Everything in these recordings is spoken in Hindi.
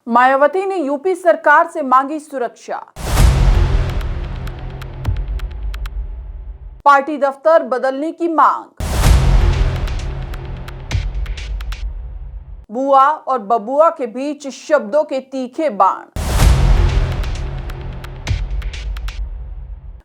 मायावती ने यूपी सरकार से मांगी सुरक्षा। पार्टी दफ्तर बदलने की मांग। बुआ और बबुआ के बीच शब्दों के तीखे बाण।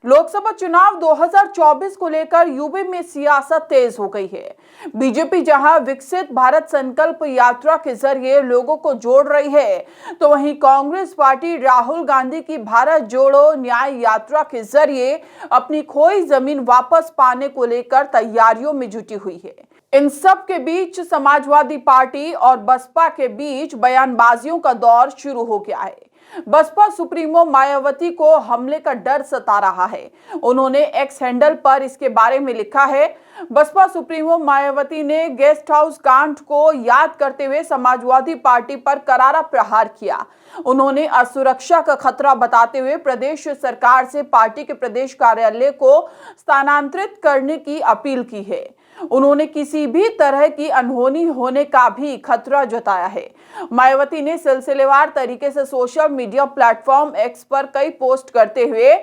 लोकसभा चुनाव 2024 को लेकर यूपी में सियासत तेज हो गई है। बीजेपी जहां विकसित भारत संकल्प यात्रा के जरिए लोगों को जोड़ रही है, तो वहीं कांग्रेस पार्टी राहुल गांधी की भारत जोड़ो न्याय यात्रा के जरिए अपनी खोई जमीन वापस पाने को लेकर तैयारियों में जुटी हुई है। इन सब के बीच समाजवादी पार्टी और बसपा के बीच बयानबाजियों का दौर शुरू हो गया है। बसपा सुप्रीमो मायावती को हमले का डर सता रहा है। उन्होंने एक्स हैंडल पर इसके बारे में लिखा है। बसपा सुप्रीमो मायावती ने गेस्ट हाउस कांड को याद करते हुए समाजवादी पार्टी पर करारा प्रहार किया। उन्होंने असुरक्षा का खतरा बताते हुए प्रदेश सरकार से पार्टी के प्रदेश कार्यालय को स्थानांतरित करने की अपील की है। उन्होंने किसी भी तरह की अनहोनी होने का भी खतरा जताया है। मायावती ने सिलसिलेवार तरीके से सोशल मीडिया प्लेटफॉर्म एक्स पर कई पोस्ट करते हुए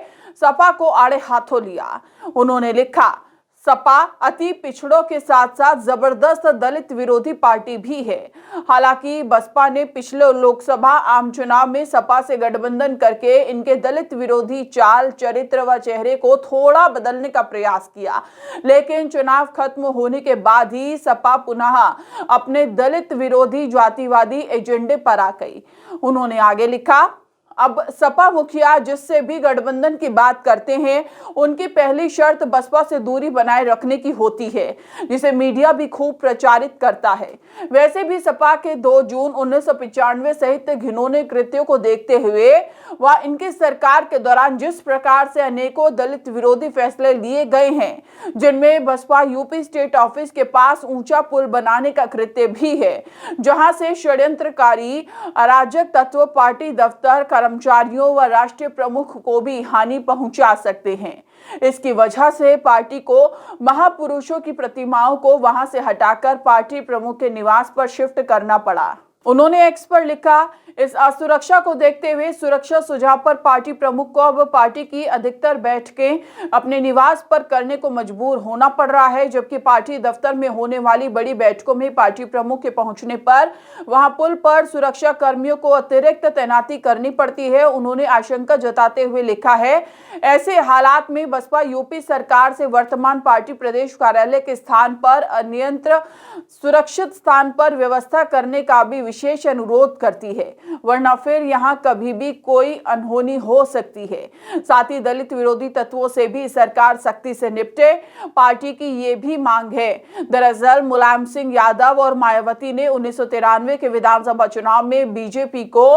सपा को आड़े हाथों लिया। उन्होंने लिखा, सपा अति पिछड़ों के साथ साथ जबरदस्त दलित विरोधी पार्टी भी है। हालांकि बसपा ने पिछले लोकसभा आम चुनाव में सपा से गठबंधन करके इनके दलित विरोधी चाल, चरित्र व चेहरे को थोड़ा बदलने का प्रयास किया, लेकिन चुनाव खत्म होने के बाद ही सपा पुनः अपने दलित विरोधी जातिवादी एजेंडे पर आ गई। उन्होंने आगे लिखा, अब सपा मुखिया जिससे भी गठबंधन की बात करते हैं, उनकी पहली शर्त बसपा से दूरी बनाए रखने की होती है, जिसे मीडिया भी खूब प्रचारित करता है। वैसे भी सपा के 2 जून 1995 सहित घिनौने कृत्यों को देखते हुए व इनकी सरकार के दौरान जिस प्रकार से अनेकों दलित विरोधी फैसले लिए गए हैं, जिनमें बसपा यूपी स्टेट ऑफिस के पास ऊंचा पुल बनाने का कृत्य भी है, जहां से षड्यंत्रकारी अराजक तत्व पार्टी दफ्तर, कर्मचारियों व राष्ट्रीय प्रमुख को भी हानि पहुंचा सकते हैं। इसकी वजह से पार्टी को महापुरुषों की प्रतिमाओं को वहां से हटाकर पार्टी प्रमुख के निवास पर शिफ्ट करना पड़ा। उन्होंने एक्स पर लिखा, इस असुरक्षा को देखते हुए सुरक्षा सुझाव पर पार्टी प्रमुख को अब पार्टी की अधिकतर बैठकें अपने निवास पर करने को मजबूर होना पड़ रहा है, जबकि पार्टी दफ्तर में होने वाली बड़ी बैठकों में पार्टी प्रमुख के पहुंचने पर वहां पुल पर सुरक्षा कर्मियों को अतिरिक्त तैनाती करनी पड़ती है। उन्होंने आशंका जताते हुए लिखा है, ऐसे हालात में बसपा यूपी सरकार से वर्तमान पार्टी प्रदेश कार्यालय के स्थान पर अन्यत्र सुरक्षित स्थान पर व्यवस्था करने का भी विशेष अनुरोध करती है, वरना फिर यहां कभी भी कोई अनहोनी हो सकती है। साथ ही दलित विरोधी तत्वों से भी सरकार सख्ती से निपटे, पार्टी की ये भी मांग है। दरअसल मुलायम सिंह यादव और मायावती ने 1993 के विधानसभा चुनाव में बीजेपी को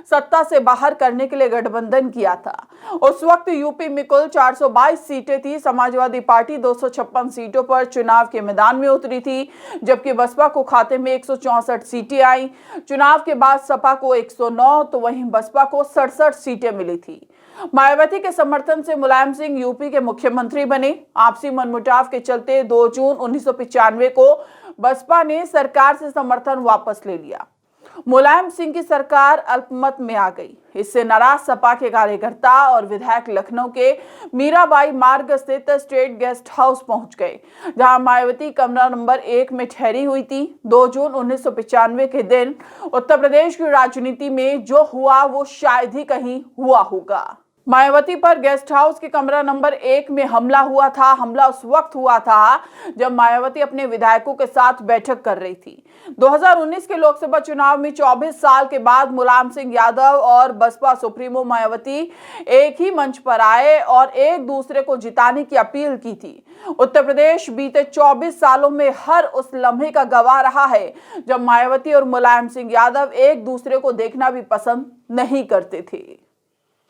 सत्ता से बाहर करने के लिए गठबंधन किया था। उस वक्त यूपी में कुल 422 सीटें थी। समाजवादी पार्टी 256 सीटों पर चुनाव के मैदान में उतरी थी, जबकि बसपा को खाते में 164 सीटें आई। चुनाव के बाद सपा को 109 तो वहीं बसपा को 67 सीटें मिली थी। मायावती के समर्थन से मुलायम सिंह यूपी के मुख्यमंत्री बने। आपसी मनमुटाव के चलते 2 जून 1995 को बसपा ने सरकार से समर्थन वापस ले लिया। मुलायम सिंह की सरकार अल्पमत में आ गई। इससे नाराज सपा के कार्यकर्ता और विधायक लखनऊ के मीराबाई मार्ग स्थित स्टेट गेस्ट हाउस पहुंच गए, जहां मायावती कमरा नंबर 1 में ठहरी हुई थी। 2 जून 1995 के दिन उत्तर प्रदेश की राजनीति में जो हुआ वो शायद ही कहीं हुआ होगा। मायावती पर गेस्ट हाउस के कमरा नंबर 1 में हमला हुआ था। हमला उस वक्त हुआ था जब मायावती अपने विधायकों के साथ बैठक कर रही थी। 2019 के लोकसभा चुनाव में 24 साल के बाद मुलायम सिंह यादव और बसपा सुप्रीमो मायावती एक ही मंच पर आए और एक दूसरे को जिताने की अपील की थी। उत्तर प्रदेश बीते 24 सालों में हर उस लम्हे का गवाह रहा है जब मायावती और मुलायम सिंह यादव एक दूसरे को देखना भी पसंद नहीं करते थे।